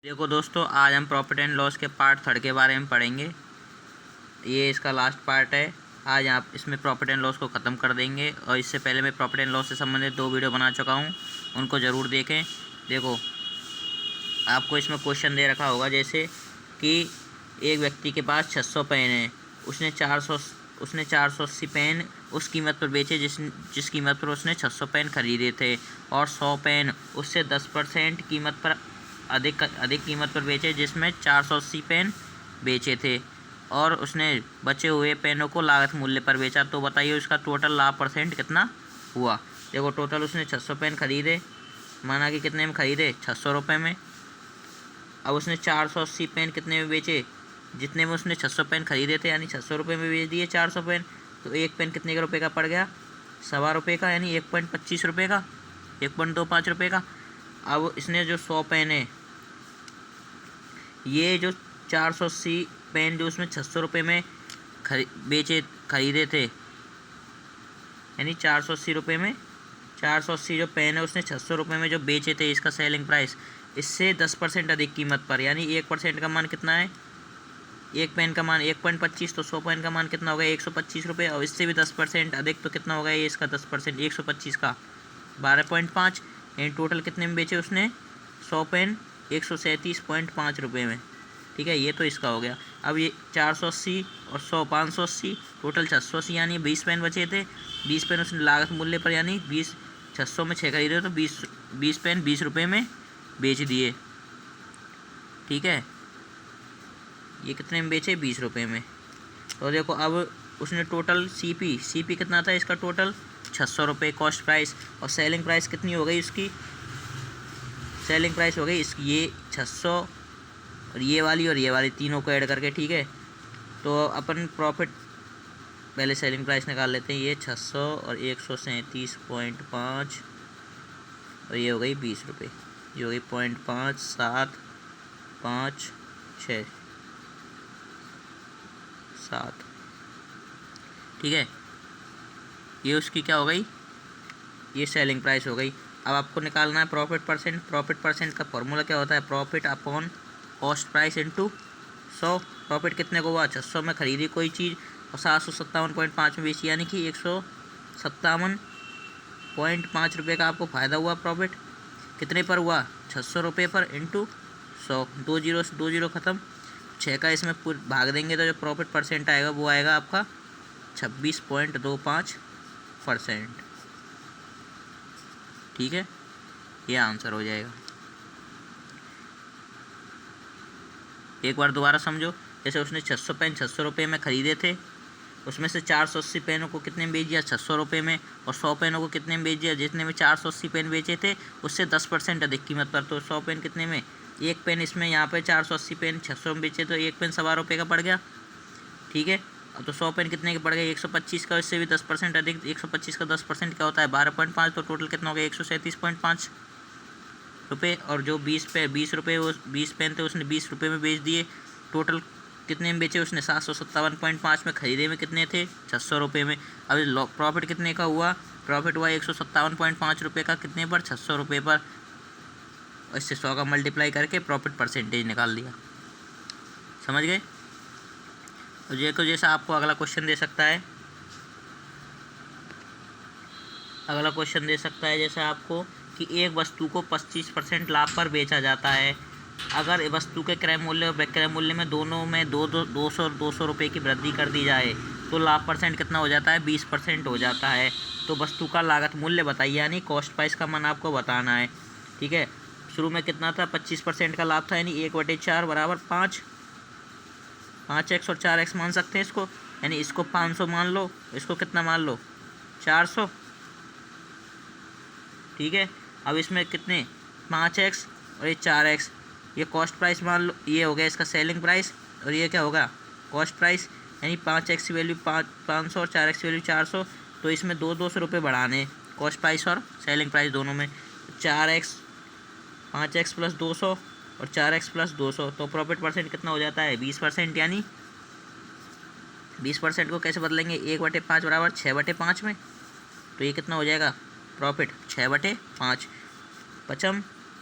देखो दोस्तों, आज हम प्रॉफिट एंड लॉस के पार्ट 3 के बारे में पढ़ेंगे। ये इसका लास्ट पार्ट है। आज आप इसमें प्रॉफिट एंड लॉस को ख़त्म कर देंगे। और इससे पहले मैं प्रॉफिट एंड लॉस से संबंधित 2 वीडियो बना चुका हूँ, उनको ज़रूर देखें। देखो, आपको इसमें क्वेश्चन दे रखा होगा जैसे कि एक व्यक्ति के पास 600 पेन है। उसने 480 पेन उस कीमत पर बेचे जिस कीमत पर उसने 600 पेन खरीदे थे, और 100 पेन उससे 10% कीमत पर अधिक कीमत पर बेचे जिसमें 480 पेन बेचे थे, और उसने बचे हुए पेनों को लागत मूल्य पर बेचा। तो बताइए उसका टोटल लाभ परसेंट कितना हुआ। देखो, टोटल उसने 600 पेन खरीदे, माना कि कितने में खरीदे, 600 रुपये में। अब उसने 480 पेन कितने में बेचे, जितने में उसने 600 पेन खरीदे थे, यानी 600 रुपये में बेच दिए 400 पेन। तो एक पेन कितने के रुपये का पड़ गया, 1.25 रुपये का, यानी 1.25 रुपये का, 1.25 रुपये का। अब इसने जो 100 पेन है, ये जो 480 पेन जो उसमें 600 रुपये में खरीदे थे, यानी 480 रुपये में 480 जो पेन है उसने 600 रुपये में जो बेचे थे, इसका सेलिंग प्राइस इससे 10% अधिक कीमत पर, यानी 1% का मान कितना है, एक पेन का मान 1.25, तो 100 पेन का मान कितना होगा, 125 रुपये। और इससे भी 10% अधिक तो कितना होगा, ये इसका 10%, 125 का 12.5, यानी टोटल कितने में बेचे उसने 100 पेन, 137.5 रुपये में। ठीक है, ये तो इसका हो गया। अब ये 480 और 100 580, टोटल 680, यानी 20 पेन बचे थे। 20 पेन उसने लागत मूल्य पर, यानी 600 में 6 खरीदे तो 20 पेन 20 रुपये में बेच दिए। ठीक है, ये कितने में बेचे, 20 रुपये में। तो देखो, अब उसने टोटल सीपी कितना था इसका, टोटल 600 रुपये कॉस्ट प्राइस। और सेलिंग प्राइस कितनी हो गई उसकी, सेलिंग प्राइस हो गई इसकी ये 600 और ये वाली तीनों को ऐड करके। ठीक है, तो अपन प्रॉफिट पहले सेलिंग प्राइस निकाल लेते हैं। ये 600 और 137.5 और ये हो गई 20 रुपये, ये हो गई 0.5756 ठीक है, ये उसकी क्या हो गई, ये सेलिंग प्राइस हो गई। अब आपको निकालना है प्रॉफिट परसेंट। प्रॉफिट परसेंट का फॉर्मूला क्या होता है, profit upon cost price into 100। Profit कितने को हुआ, 600 में खरीदी कोई चीज़ और 757.5 में बेची, यानी कि 157.5 रुपये का आपको फ़ायदा हुआ। प्रॉफिट कितने पर हुआ, 600 रुपये पर इंटू 100, 2 जीरो से 2 जीरो ख़त्म, 6 का इसमें भाग देंगे तो जो प्रॉफिट परसेंट आएगा वो आएगा आपका 26.25%। ठीक है, ये आंसर हो जाएगा। एक बार दोबारा समझो। जैसे उसने 600 पेन 600 रुपये में ख़रीदे थे, उसमें से 480 पेनों को कितने में बेच दिया, 600 रुपये में, और 100 पेनों को कितने में बेच दिया, जितने में 480 पेन बेचे थे उससे 10% अधिक कीमत पर। तो 100 पेन कितने में, एक पेन इसमें यहाँ पे 480 पेन 600 में बेचे तो एक पेन 1.25 रुपये का पड़ गया। ठीक है, तो 100 पेन कितने के पड़ गए, 125 का, इससे भी 10% अधिक। 125 का 10% क्या होता है, 12.5, तो टोटल कितना हो गया, 137.5 रुपये। और जो 20 रुपये वो 20 पेन थे उसने 20 रुपये में बेच दिए। टोटल कितने में बेचे उसने, 757.5 में, खरीदे में कितने थे, 600 रुपये में। अब प्रॉफिट कितने का हुआ, प्रॉफिट हुआ 157.5 रुपये का, कितने पर, 600 रुपये पर। और इससे 100 का मल्टीप्लाई करके प्रॉफिट परसेंटेज निकाल दिया। समझ गए। तो देखो, जैसा आपको अगला क्वेश्चन दे सकता है, जैसा आपको कि एक वस्तु को 25% लाभ पर बेचा जाता है। अगर वस्तु के क्रय मूल्य और विक्रय मूल्य में दोनों में 200 रुपये की वृद्धि कर दी जाए तो लाभ परसेंट कितना हो जाता है, 20% हो जाता है। तो वस्तु का लागत मूल्य बताइए, यानी कॉस्ट प्राइस का मान आपको बताना है। ठीक है, शुरू में कितना था, 25% का लाभ था, यानी 1/4 बराबर 5x और 4x मान सकते हैं इसको, यानी इसको 500 मान लो, इसको कितना मान लो, 400। ठीक है, अब इसमें कितने, 5x और ये 4x, ये कॉस्ट प्राइस मान लो, ये हो गया इसका सेलिंग प्राइस, और ये क्या होगा, कॉस्ट प्राइस। यानी 5x की वैल्यू 500 और 4x की वैल्यू 400, तो इसमें 200 रुपये बढ़ाने, कॉस्ट प्राइस और सेलिंग प्राइस दोनों में। 5x प्लस 200 और 4x प्लस 200, तो प्रॉफिट परसेंट कितना हो जाता है, 20%। यानी 20% को कैसे बदलेंगे, 1/5 बराबर 6/5 में, तो ये कितना हो जाएगा, प्रॉफिट 6/5,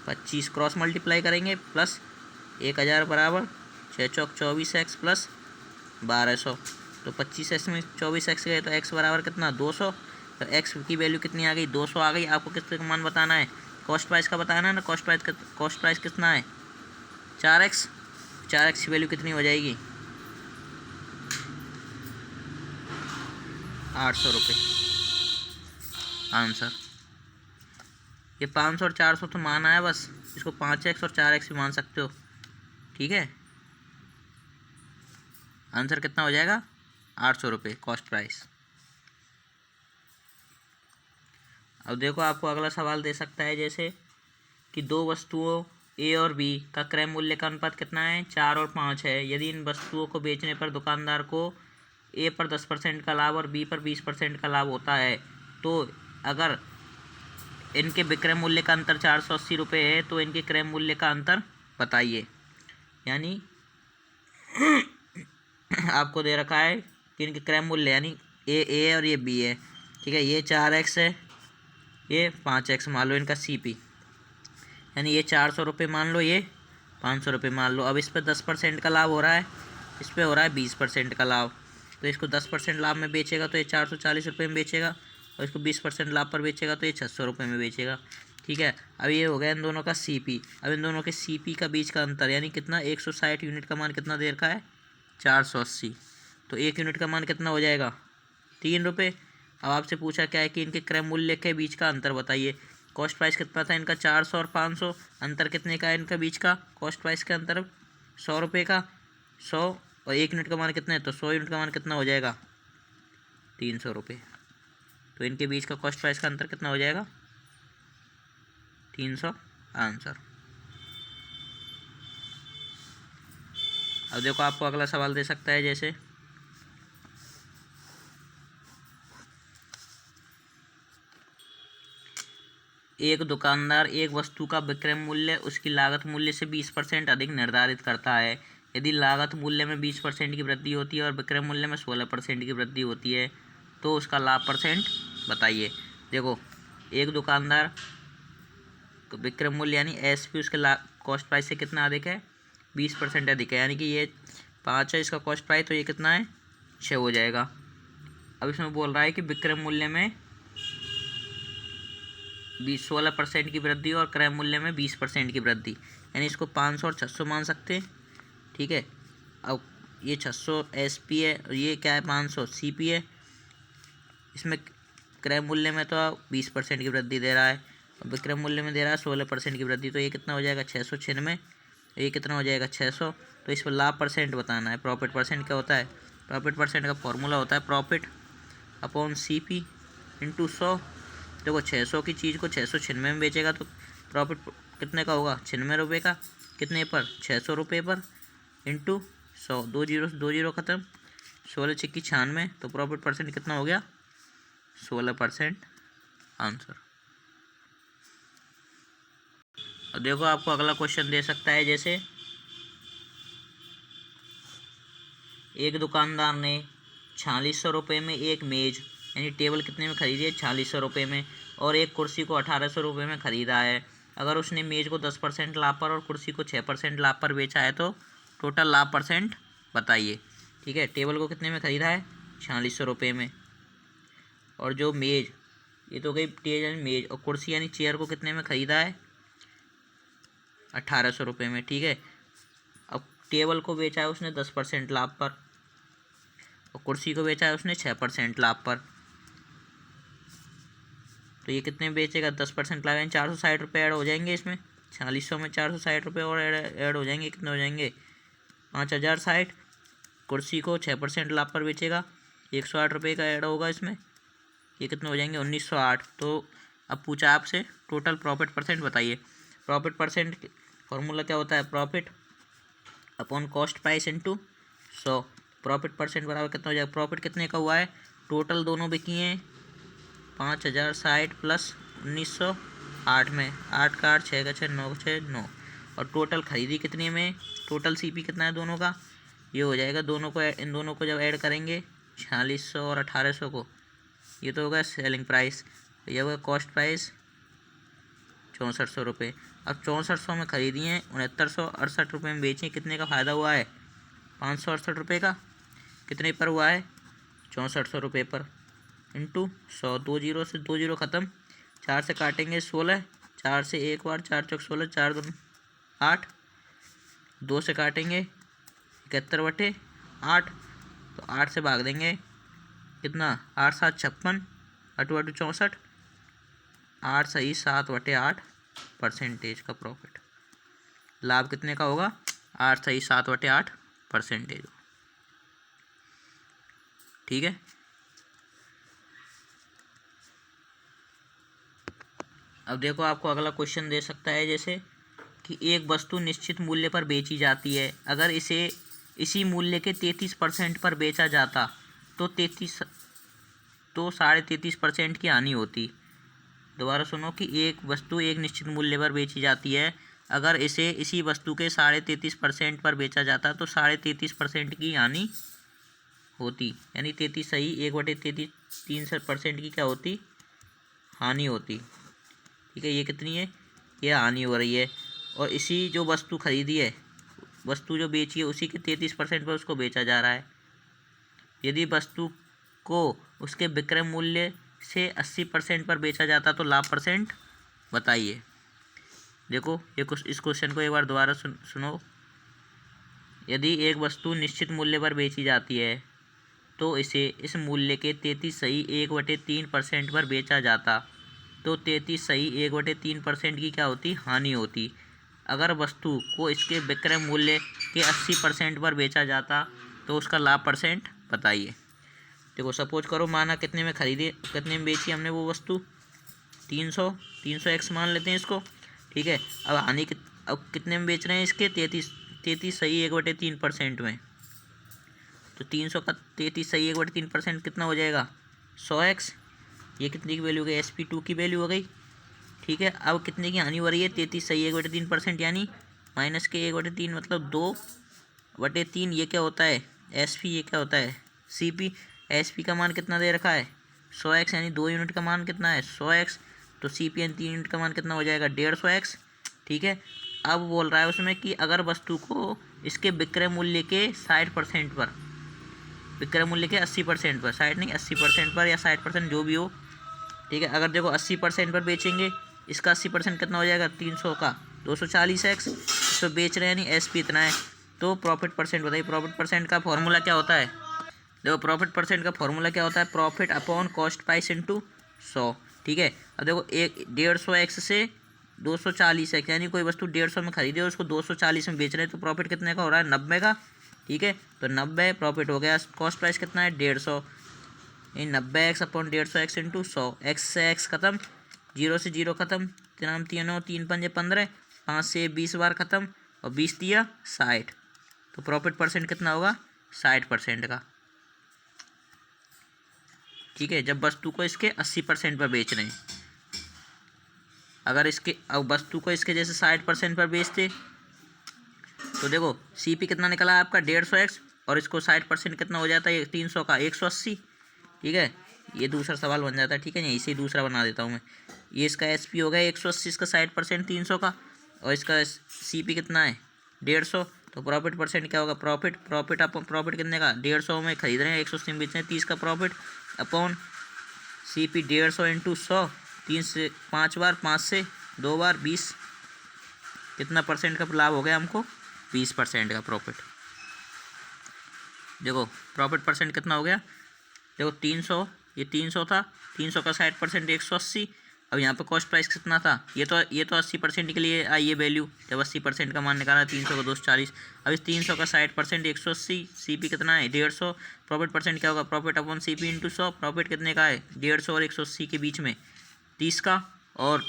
25 क्रॉस मल्टीप्लाई करेंगे प्लस 1000 बराबर 6 चौक 24x प्लस 1200, तो 25x में 24x गए तो x बराबर कितना 200। तो x की वैल्यू कितनी आ गई 200 आ गई। आपको कितने का मान बताना है, कॉस्ट प्राइस का बताना है ना। कॉस्ट प्राइस कितना है 4x। 4x की वैल्यू कितनी हो जाएगी 800 रुपये आंसर। ये 500 और 400 तो माना है बस, इसको 5x और 4x भी मान सकते हो, ठीक है। आंसर कितना हो जाएगा 800 रुपये कॉस्ट प्राइस। अब देखो आपको अगला सवाल दे सकता है जैसे कि दो वस्तुओं ए और बी का क्रय मूल्य का अनुपात कितना है 4 और 5 है। यदि इन वस्तुओं को बेचने पर दुकानदार को ए पर 10% का लाभ और बी पर 20% का लाभ होता है, तो अगर इनके विक्रय मूल्य का अंतर 480 रुपये है तो इनके क्रय मूल्य का अंतर बताइए। यानी आपको दे रखा है कि इनके क्रय मूल्य यानी ए और ये बी है, ठीक है। ये 4x है, ये 5x मान लो इनका CP, यानी ये 400 रुपये मान लो, ये 500 रुपये मान लो। अब इस पर 10% का लाभ हो रहा है, इस पर हो रहा है 20% का लाभ। तो इसको 10% लाभ में बेचेगा तो ये 440 रुपये में बेचेगा, और इसको 20% लाभ पर बेचेगा तो ये 600 रुपये में बेचेगा, ठीक है। अब ये हो गया इन दोनों का CP। अब इन दोनों के CP का बीच का अंतर यानी कितना 160 यूनिट का मान कितना दे रखा है 480, तो 1 यूनिट का मान कितना हो जाएगा 3 रुपये। अब आपसे पूछा क्या है कि इनके क्रय मूल्य के बीच का अंतर बताइए। कॉस्ट प्राइस कितना था इनका 400 और 500, अंतर कितने का है इनका बीच का कॉस्ट प्राइस के अंतर 100 रुपये का। 100 और 1 यूनिट का मान कितना है, तो 100 यूनिट का मान कितना हो जाएगा 300 रुपये। तो इनके बीच का कॉस्ट प्राइस का अंतर कितना हो जाएगा 300 आंसर। अब देखो आपको अगला सवाल दे सकता है जैसे एक दुकानदार एक वस्तु का विक्रय मूल्य उसकी लागत मूल्य से 20% अधिक निर्धारित करता है। यदि लागत मूल्य में 20% की वृद्धि होती है और विक्रय मूल्य में 16% की वृद्धि होती है तो उसका लाभ परसेंट बताइए। देखो एक दुकानदार विक्रय मूल्य यानी SP उसके कॉस्ट प्राइस से कितना अधिक है 20% अधिक है, यानी कि ये 5 है इसका कॉस्ट प्राइस, तो ये कितना है 6 हो जाएगा। अब इसमें बोल रहा है कि विक्रय मूल्य में 16% की वृद्धि और क्रय मूल्य में 20% की वृद्धि, यानी इसको 500 और 600 मान सकते हैं, ठीक है। अब ये 600 SP है और ये क्या है 500 CP है। इसमें क्रय मूल्य में तो 20% की वृद्धि दे रहा है और विक्रय मूल्य में दे रहा है 16% की वृद्धि, तो ये कितना हो जाएगा 696, ये कितना हो जाएगा 600। तो इस पर लाभ परसेंट बताना है। प्रॉफिट परसेंट क्या होता है, प्रॉफिट परसेंट का फॉर्मूला होता है प्रॉफिट अपॉन CP इंटू 100। देखो 600 की चीज़ को 696 में बेचेगा तो प्रॉफिट कितने का होगा 96 रुपये का, कितने पर 600 रुपये पर, इंटू 100, 2 जीरो ख़त्म, 16 छिक्की 96, तो प्रॉफिट परसेंट कितना हो गया 16% आंसर। और देखो आपको अगला क्वेश्चन दे सकता है जैसे एक दुकानदार ने 4600 रुपये में एक मेज़ यानी टेबल कितने में खरीदी है 4600 रुपये में, और एक कुर्सी को 1800 रुपये में ख़रीदा है। अगर उसने मेज़ को 10% लाभ पर और कुर्सी को 6% लाभ पर बेचा है तो टोटल लाभ परसेंट बताइए, ठीक है। टेबल को कितने में ख़रीदा है 4600 रुपये में, और जो मेज़ ये तो गई टेबल यानी मेज़, और कुर्सी यानी चेयर को कितने में ख़रीदा है 1800 रुपये में, ठीक है। अब टेबल को बेचा है उसने 10% लाभ पर और कुर्सी को बेचा है उसने 6% लाभ पर, तो ये कितने बेचेगा 10% लाभ यानी 460 रुपये ऐड हो जाएंगे इसमें। 4600 में 460 रुपये और ऐड हो जाएंगे, कितने हो जाएंगे 5060। कुर्सी को 6% लाभ पर बेचेगा 108 रुपये का ऐड होगा इसमें, ये कितने हो जाएंगे 1908। तो अब पूछा आपसे टोटल प्रॉफिट परसेंट बताइए। प्रॉफिट परसेंट फॉर्मूला क्या होता है profit upon cost price into 100। Profit percent बराबर कितना हो जाएगा, प्रॉफिट कितने का हुआ है टोटल दोनों बिकी हैं 5060 प्लस 1908 में, 8 का 8 6 का 6 9 का 6 9, और टोटल खरीदी कितने में, टोटल CP कितना है दोनों का, ये हो जाएगा दोनों को इन दोनों को जब ऐड करेंगे 4600 और 1800 को, ये तो होगा सेलिंग प्राइस, ये होगा कॉस्ट प्राइस 6400 रुपये। अब 6400 में खरीदी हैं, 6968 में बेची, कितने का फ़ायदा हुआ है? 568 रुपये का। कितने पर हुआ है? 6400 रुपये पर। इंटू 100, 2 जीरो से 2 जीरो ख़त्म, 4 से काटेंगे 16, 4 से एक बार, 4 चौक 16, 4 दूनी 8, 2 से काटेंगे 71/8, तो 8 से भाग देंगे कितना? 8 7 56, 8 8 64, 8 सही 7/8% का प्रॉफिट। लाभ कितने का होगा? 8 सही 7/8%। ठीक है। अब देखो आपको अगला क्वेश्चन दे सकता है, जैसे कि एक वस्तु निश्चित मूल्य पर बेची जाती है, अगर इसे इसी मूल्य के 33% पर बेचा जाता तो 33% की हानि होती। दोबारा सुनो कि एक वस्तु एक निश्चित मूल्य पर बेची जाती है, अगर इसे इसी वस्तु के 33.5% पर बेचा जाता तो 33.5% की हानि होती, यानी 33 सही 1/33% की क्या होती? हानि होती। ठीक है, ये कितनी है? ये हानि हो रही है। और इसी जो वस्तु खरीदी है, वस्तु जो बेची है, उसी के 33% पर उसको बेचा जा रहा है। यदि वस्तु को उसके विक्रय मूल्य से 80% पर बेचा जाता तो लाभ परसेंट बताइए। देखो ये इस क्वेश्चन को एक बार दोबारा सुनो। यदि एक वस्तु निश्चित मूल्य पर बेची जाती है तो इसे इस मूल्य के 33 सही 1/3% पर बेचा जाता तो 33 सही 1/3% की क्या होती? हानि होती। अगर वस्तु को इसके विक्रय मूल्य के 80% पर बेचा जाता तो उसका लाभ परसेंट बताइए। देखो सपोज करो, माना कितने में खरीदी, कितने में बेची हमने वो वस्तु? 300 एक्स मान लेते हैं इसको। ठीक है, अब हानि अब कितने में बेच रहे हैं? इसके 33 सही 1/3% में। तो 300 का 33 सही 1/3% कितना हो जाएगा? 100x। ये कितनी की वैल्यू हो गई? SP2 की वैल्यू हो गई। ठीक है, अब कितने की हानि हो रही है? 33 सही 1/3%, यानी माइनस के 1/3 मतलब 2/3। ये क्या होता है? SP। ये क्या होता है? CP। SP का मान कितना दे रखा है? 100x, यानी 2 यूनिट का मान कितना है? 100x। तो CP यानी 3 यूनिट का मान कितना हो जाएगा? 150x। ठीक है, अब बोल रहा है उसमें कि अगर वस्तु को इसके विक्रय मूल्य के 60% पर, विक्रय मूल्य के 80% पर, 60 नहीं 80% पर या 60% जो भी हो। ठीक है, अगर देखो 80% पर बेचेंगे, इसका 80% कितना हो जाएगा? 300 का 240x। तो बेच रहे हैं, यानी SP इतना है। तो प्रॉफिट परसेंट बताइए। प्रॉफिट परसेंट का फॉर्मूला क्या होता है? देखो प्रॉफिट परसेंट का फॉर्मूला क्या होता है? Profit upon cost price into 100। ठीक है, अब देखो 150x से 240x, यानी कोई वस्तु 150 में खरीदे और उसको 240 में बेच रहे हैं, तो प्रॉफिट कितने का हो रहा है? 90 का। ठीक है, तो 90 प्रॉफिट हो गया। कॉस्ट प्राइस कितना है? 150। 90x upon 150x into 100। X से एक्स ख़त्म, 0 से 0 ख़त्म, 3 3 3 5 15, 5 से 20 बार ख़त्म, और 20 दिया 60। तो प्रॉफिट परसेंट कितना होगा? 60% का। ठीक है, जब वस्तु को इसके 80% पर बेच रहे हैं। अगर इसके अब वस्तु को इसके जैसे 60% पर बेचते तो देखो CP कितना निकला है आपका? 150x, और इसको 60% कितना हो जाता है? 300 का 180। ठीक है, ये दूसरा सवाल बन जाता है। ठीक है, यहीं से दूसरा बना देता हूँ मैं। ये इसका SP हो गया 180, इसका 60% 300 का, और इसका CP कितना है? 150। तो प्रॉफिट परसेंट क्या होगा? प्रॉफिट कितने का? 150 में खरीद रहे हैं, 180 में बेच रहे हैं, 30 का प्रॉफिट अपॉन CP 150 इंटू 100। 3 से 5 बार, 5 से 2 बार, 20। कितना परसेंट का लाभ हो गया हमको? 20% का प्रॉफिट। देखो प्रॉफिट परसेंट कितना हो गया? देखो 300, ये 300 था, 300 का 60% 180। अब यहाँ पे कॉस्ट प्राइस कितना था? ये तो 80% के लिए आई ये वैल्यू, जब 80% का मान निकाला 300 का 240। अब इस 300 का 60% 180, CP कितना है? 150। प्रॉफिट परसेंट क्या होगा? Profit upon CP into 100। Profit कितने का है? 150 और 180 के बीच में 30 का, और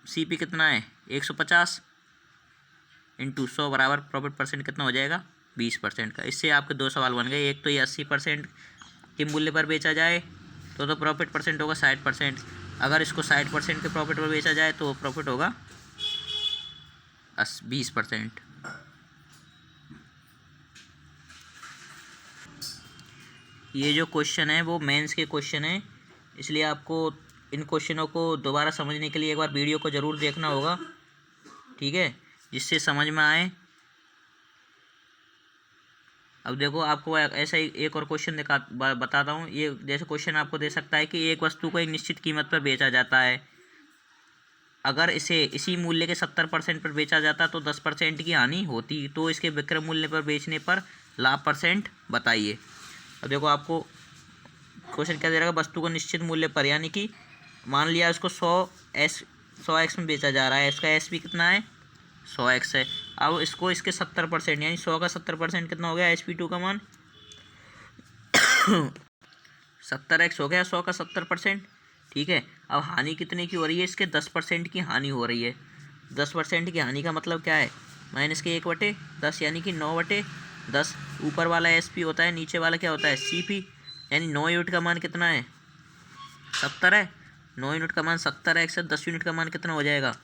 CP कितना है? 150 इंटू 100 बराबर प्रॉफिट परसेंट कितना हो जाएगा? 20% का। इससे आपके दो सवाल बन गए। एक तो ये 80% के मूल्य पर बेचा जाए तो प्रॉफिट परसेंट होगा 60%। अगर इसको 60% के प्रॉफिट पर बेचा जाए तो प्रॉफिट होगा 20%। ये जो क्वेश्चन है वो मेंस के क्वेश्चन है, इसलिए आपको इन क्वेश्चनों को दोबारा समझने के लिए एक बार वीडियो को ज़रूर देखना होगा, ठीक है, जिससे समझ में आए। अब देखो आपको ऐसा ही एक और क्वेश्चन बताता हूँ। ये जैसे क्वेश्चन आपको दे सकता है कि एक वस्तु को एक निश्चित कीमत पर बेचा जाता है, अगर इसे इसी मूल्य के 70% पर बेचा जाता तो 10% की हानि होती, तो इसके विक्रय मूल्य पर बेचने पर लाभ परसेंट बताइए। अब देखो आपको क्वेश्चन क्या दे रहा है, वस्तु को निश्चित मूल्य पर, यानी कि मान लिया उसको 100x में बेचा जा रहा है, इसका SP कितना है 100x है। अब इसको इसके 70% यानी 100 का 70% कितना हो गया, SP2 का मान 70x हो गया 100 का 70%, ठीक है। अब हानि कितने की हो रही है, इसके 10% की हानि हो रही है। 10% की हानि का मतलब क्या है, माइनस के 1/10 यानी कि 9/10। ऊपर वाला SP होता है, नीचे वाला क्या होता है CP, यानी 9 यूनिट का मान कितना है 70 है। 9 यूनिट का मान 70 है, 10 यूनिट का मान कितना हो जाएगा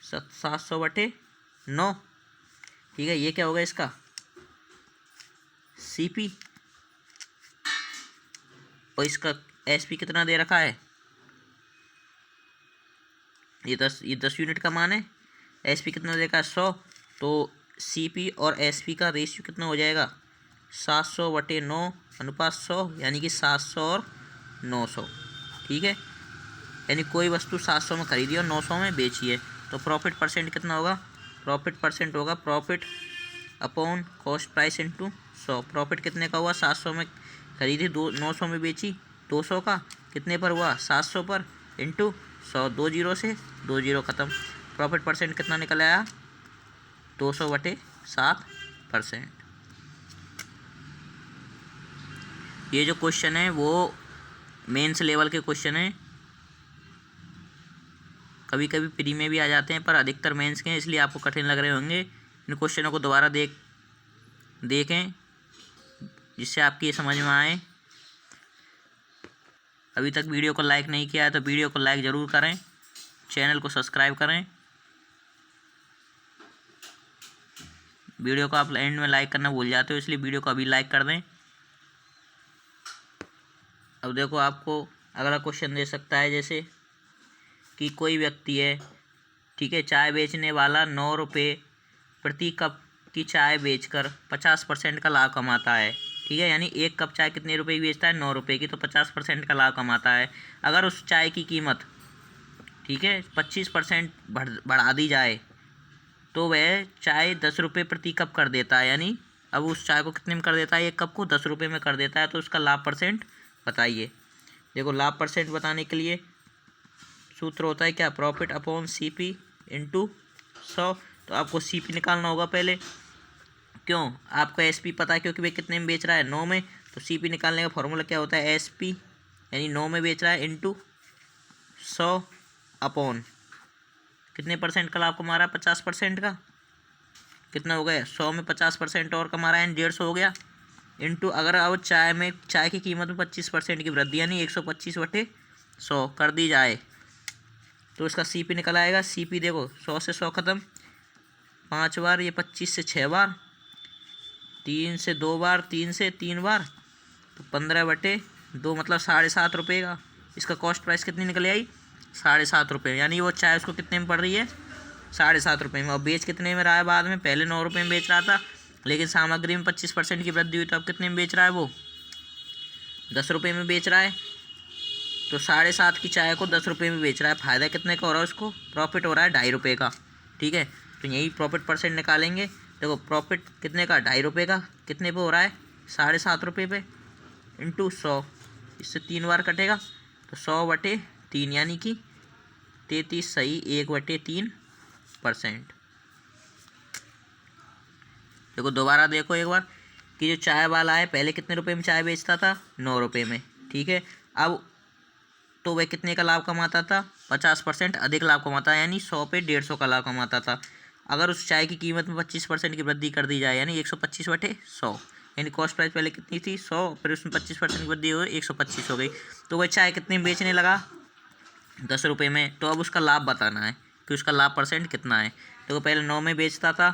700/9, ठीक है। ये क्या होगा इसका CP, और इसका SP कितना दे रखा है, ये 10 यूनिट का मान है, SP कितना दे रखा है 100, तो CP और SP का रेशियो कितना हो जाएगा 700/9 अनुपात 100, यानी कि 700 और 900, ठीक है। यानी कोई वस्तु 700 में खरीदी और 900 में बेची है, तो प्रॉफिट परसेंट कितना होगा, प्रॉफिट परसेंट होगा profit upon cost price into 100। Profit कितने का हुआ, 700 में खरीदी 900 में बेची, 200 का कितने पर हुआ 700 पर, इंटू 100, 2 जीरो से 2 जीरो ख़त्म। प्रॉफिट परसेंट कितना निकल आया 200/7%। ये जो क्वेश्चन है वो मेंस लेवल के क्वेश्चन हैं, कभी कभी प्री में भी आ जाते हैं, पर अधिकतर मेंस के हैं, इसलिए आपको कठिन लग रहे होंगे। इन क्वेश्चनों को दोबारा देखें जिससे आपकी ये समझ में आए। अभी तक वीडियो को लाइक नहीं किया है तो वीडियो को लाइक ज़रूर करें, चैनल को सब्सक्राइब करें। वीडियो को आप एंड में लाइक करना भूल जाते हो, इसलिए वीडियो को अभी लाइक कर दें। अब देखो आपको अगला क्वेश्चन दे सकता है, जैसे कि कोई व्यक्ति है, ठीक है, चाय बेचने वाला 9 रुपये प्रति कप की चाय बेचकर 50% का लाभ कमाता है, ठीक है। यानी एक कप चाय कितने रुपए की बेचता है 9 रुपये की, तो 50% का लाभ कमाता है। अगर उस चाय की कीमत, ठीक है, 25% बढ़ा दी जाए तो वह चाय 10 रुपये प्रति कप कर देता है, यानी अब उस चाय को कितने में कर देता है, एक कप को 10 रुपये में कर देता है, तो उसका लाभ परसेंट बताइए। देखो लाभ परसेंट बताने के लिए सूत्र होता है क्या, प्रॉफिट अपॉन CP इंटू 100। तो आपको CP निकालना होगा पहले, क्यों, आपको SP पता है क्योंकि वे कितने में बेच रहा है 9 में, तो CP निकालने का फॉर्मूला क्या होता है SP, यानी 9 में बेच रहा है इंटू 100 अपॉन कितने परसेंट का लाभ कमा रहा है 50% का, कितना हो गया 100 में 50% और कमा रहा है 150 हो गया, इंटू अगर अब चाय की कीमत में 25% की वृद्धि यानी 125/100 कर दी जाए तो इसका CP निकल आएगा। CP देखो 100 से 100 ख़त्म, 5 बार, ये 25 से 6 बार, 3 से 2 बार, 3 से 3 बार, तो 15/2 मतलब 7.5 रुपये का। इसका कॉस्ट प्राइस कितनी निकल आई 7.5 रुपये, यानी वो चाय उसको कितने में पड़ रही है 7.5 रुपये में। और बेच कितने में रहा है बाद में, पहले 9 रुपये में बेच रहा था, लेकिन सामग्री में 25% की वृद्धि हुई तो अब कितने में बेच रहा है वो 10 रुपये में बेच रहा है। तो 7.5 की चाय को 10 रुपये में बेच रहा है, फ़ायदा कितने का हो रहा है उसको, प्रॉफिट हो रहा है 2.5 रुपये का, ठीक है। तो यही प्रॉफिट परसेंट निकालेंगे। देखो प्रॉफिट कितने का 2.5 रुपये का, कितने पे हो रहा है 7.5 रुपये पे, इंटू 100, इससे 3 बार कटेगा, तो 100/3 यानी कि 33 सही 1/3%। देखो दोबारा देखो एक बार कि जो चाय वाला है पहले कितने रुपए में चाय बेचता था 9 रुपये में, ठीक है। अब तो वह कितने का लाभ कमाता था 50% अधिक लाभ कमाता है, यानी 100 पे 150 का लाभ कमाता था। अगर उस चाय की कीमत में 25% की वृद्धि कर दी जाए यानी 125/100, यानी कॉस्ट प्राइस पहले कितनी थी 100, फिर उसमें 25% की वृद्धि हुई 125 हो गई, तो वह चाय कितने में बेचने लगा 10 रुपये में। तो अब उसका लाभ बताना है कि उसका लाभ परसेंट कितना है। तो पहले 9 में बेचता था,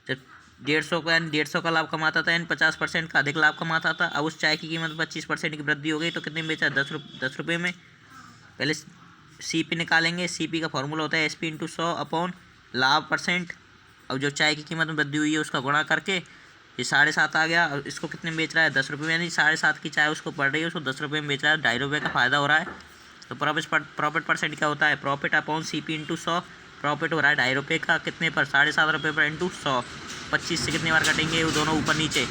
जब 150 का यानी 150 का लाभ कमाता था, यानी 50% का अधिक लाभ कमाता था। अब उस चाय की कीमत 25% की वृद्धि हो गई तो कितने में बेचा? 10 रुपये में। पहले CP निकालेंगे। CP का फॉर्मूला होता है SP इंटू 100 अपॉन लाभ परसेंट। अब जो चाय की कीमत में वृद्धि हुई है उसका गुणा करके ये 7.5 आ गया। और इसको कितने में बेच रहा है? 10 रुपये में, यानी 7.5 की चाय उसको पड़ रही है, उसको 10 रुपये में बेच रहा है, 2.5 रुपये का फ़ायदा हो रहा है। तो प्रॉफिट परसेंट क्या होता है? Profit upon CP into 100। Profit हो रहा है 2.5 रुपये का, कितने पर? 7.5 रुपये पर इंटू 100। 25 से कितनी बार कटेंगे वो दोनों ऊपर नीचे?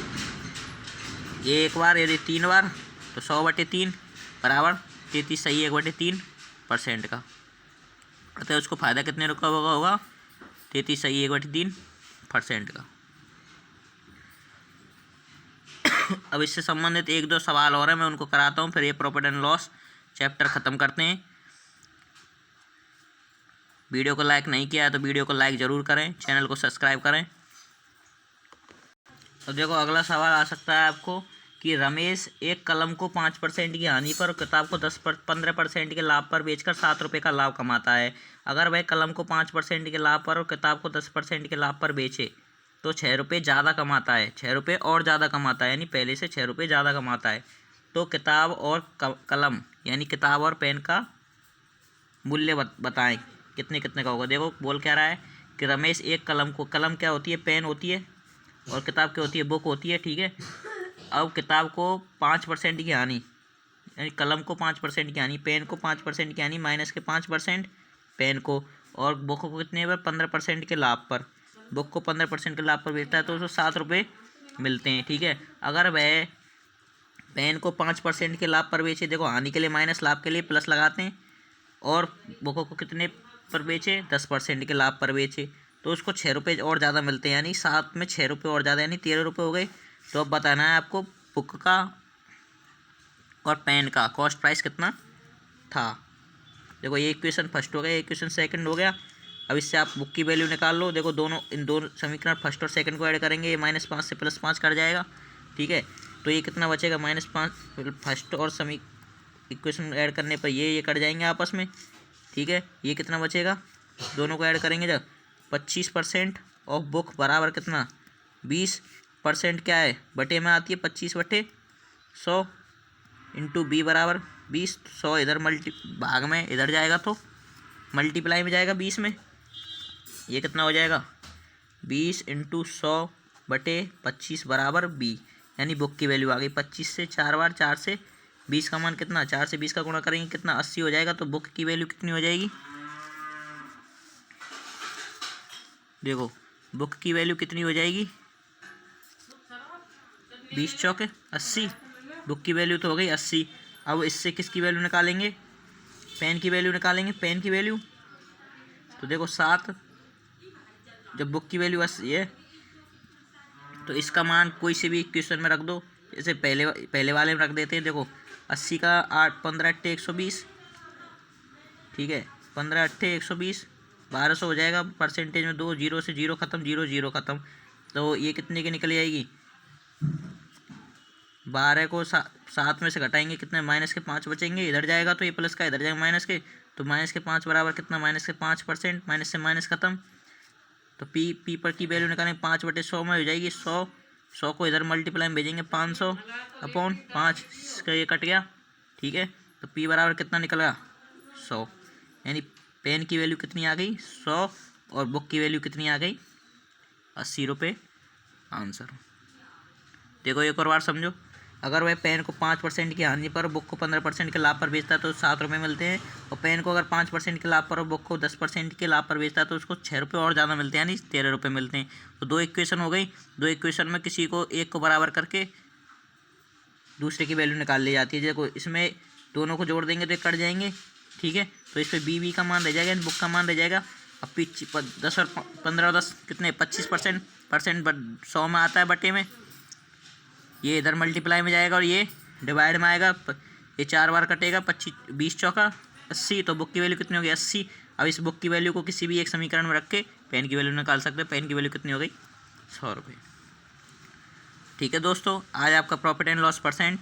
ये एक बार, यदि 3 बार तो 100/3 बराबर 33 सही 1/3% का। अतः उसको फ़ायदा कितने रुपये का होगा? 33 सही 1/3% का। अब इससे संबंधित 1-2 सवाल और हैं, मैं उनको कराता हूँ, फिर ये प्रॉफिट एंड लॉस चैप्टर ख़त्म करते हैं। वीडियो को लाइक नहीं किया है तो वीडियो को लाइक ज़रूर करें, चैनल को सब्सक्राइब करें। तो देखो अगला सवाल आ सकता है आपको कि रमेश एक कलम को 5% की हानि पर और किताब को 15% के लाभ पर बेचकर 7 रुपये का लाभ कमाता है। अगर वह कलम को 5% के लाभ पर और किताब को 10% के लाभ पर बेचे तो 6 रुपये ज़्यादा कमाता है। 6 रुपये और ज़्यादा कमाता है, यानी पहले से 6 रुपये ज़्यादा कमाता है। तो किताब और कलम यानी किताब और पेन का मूल्य बताएं, कितने कितने का होगा। देखो बोल क्या रहा है कि रमेश एक कलम को, कलम क्या होती है? पेन होती है, और किताब क्या होती है? बुक होती है, ठीक है। अब किताब को 5% की हानि, यानी कलम को 5% की हानि, पेन को 5% की हानि, माइनस के 5% पेन को, और बुक को कितने पर? 15% के लाभ पर। बुक को 15% के लाभ पर बेचता है तो उसको 7 रुपये मिलते हैं, ठीक है। अगर वह पेन को 5% के लाभ पर बेचे, देखो हानि के लिए माइनस, लाभ के लिए प्लस लगाते हैं, और बुक को कितने पर बेचे? 10% के लाभ पर बेचे तो उसको 6 रुपये और ज़्यादा मिलते हैं, यानी 7 में 6 रुपये और ज़्यादा, यानी 13 रुपये हो गए। तो अब बताना है आपको बुक का और पेन का कॉस्ट प्राइस कितना था। देखो ये इक्वेशन फर्स्ट हो गया, ये इक्वेशन सेकंड हो गया। अब इससे आप बुक की वैल्यू निकाल लो। देखो दोनों, इन दोनों समीकरण फर्स्ट और सेकंड को ऐड करेंगे, ये -5 से +5 कर जाएगा, ठीक है। तो ये कितना बचेगा? -5 फर्स्ट और इक्वेशन ऐड करने पर ये कट जाएंगे आपस में, ठीक है। ये कितना बचेगा? दोनों को ऐड करेंगे जब 25% ऑफ बुक बराबर कितना? 20% क्या है? बटे में आती है 25/100 इंटू बी बराबर 20। 100 इधर भाग में इधर जाएगा तो मल्टीप्लाई में जाएगा 20 में। ये कितना हो जाएगा? 20 इंटू 100/25 बराबर बी, यानी बुक की वैल्यू आ गई 25 से 4 बार, 4 से 20 का मान कितना? 4 से 20 का गुणा करेंगे कितना? 80 हो जाएगा। तो बुक की वैल्यू कितनी हो जाएगी? देखो बुक की वैल्यू कितनी हो जाएगी? 20 चौके 80। बुक की वैल्यू तो हो गई 80। अब इससे किसकी वैल्यू निकालेंगे? पेन की वैल्यू निकालेंगे। पेन की वैल्यू तो देखो 7, जब बुक की वैल्यू 80 है तो इसका मान कोई से भी इक्वेशन में रख दो। जैसे पहले वाले में रख देते हैं। देखो 80 का 8 15 8 120, ठीक है। 15 8 120, 1200 हो जाएगा। परसेंटेज में 2 0 से 0 ख़त्म, 0 0 ख़त्म। तो ये कितने की निकल जाएगी? 12 को 7 में से घटाएंगे कितने? -5 बचेंगे। इधर जाएगा तो ये प्लस का, इधर जाएगा माइनस के, तो -5 बराबर कितना? -5%, माइनस से माइनस ख़त्म। तो पी पर की वैल्यू निकालेंगे 5/100 में हो जाएगी 100 को इधर मल्टीप्लाई में भेजेंगे 500/5, इसका ये कट गया, ठीक है। तो पी बराबर कितना निकला? 100, यानी पेन की वैल्यू कितनी आ गई? 100, और बुक की वैल्यू कितनी आ गई? 80 रुपये आंसर। देखो एक और बार समझो। अगर वह पेन को 5% की हानि पर बुक को 15% के लाभ पर बेचता है तो 7 रुपये मिलते हैं, और पेन को अगर 5% के लाभ पर और बुक को 10% के लाभ पर बेचता है तो उसको 6 रुपये और ज़्यादा मिलते हैं, यानी 13 रुपये मिलते हैं। तो 2 इक्वेशन हो गई। 2 इक्वेशन में किसी को एक को बराबर करके दूसरे की वैल्यू निकाल ली जाती है। देखो इसमें दोनों को जोड़ देंगे तो ये कट जाएंगे, ठीक है। तो इस पर बी का मान रह जाएगा, बुक का मान रह जाएगा। अब 10 और 15 और 10 कितने? 25%। 100 में आता है बटे में, ये इधर मल्टीप्लाई में जाएगा और ये डिवाइड में आएगा। ये 4 बार कटेगा, 20 चौका 80। तो बुक की वैल्यू कितनी होगी? 80। अब इस बुक की वैल्यू को किसी भी एक समीकरण में रख के पेन की वैल्यू निकाल सकते हैं। पेन की वैल्यू कितनी हो गई? 100 रुपये। ठीक है दोस्तों, आज आपका प्रॉफिट एंड लॉस परसेंट,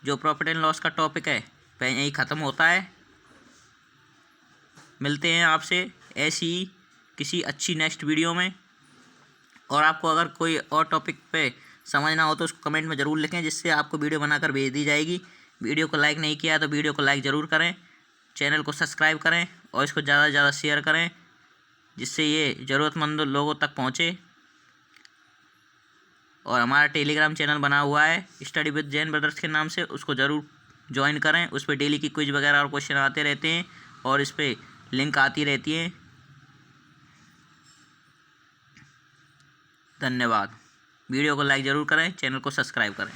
जो प्रॉफिट एंड लॉस का टॉपिक है, यही ख़त्म होता है। मिलते हैं आपसे ऐसी किसी अच्छी नेक्स्ट वीडियो में। और आपको अगर कोई और टॉपिक पे समझ ना हो तो उसको कमेंट में ज़रूर लिखें, जिससे आपको वीडियो बनाकर भेज दी जाएगी। वीडियो को लाइक नहीं किया तो वीडियो को लाइक ज़रूर करें, चैनल को सब्सक्राइब करें और इसको ज़्यादा से ज़्यादा शेयर करें, जिससे ये ज़रूरतमंद लोगों तक पहुँचे। और हमारा टेलीग्राम चैनल बना हुआ है स्टडी विद जैन ब्रदर्स के नाम से, उसको ज़रूर ज्वाइन करें। उस पर डेली की क्विज वगैरह और क्वेश्चन आते रहते हैं और इस पर लिंक आती रहती है। धन्यवाद। वीडियो को लाइक ज़रूर करें, चैनल को सब्सक्राइब करें।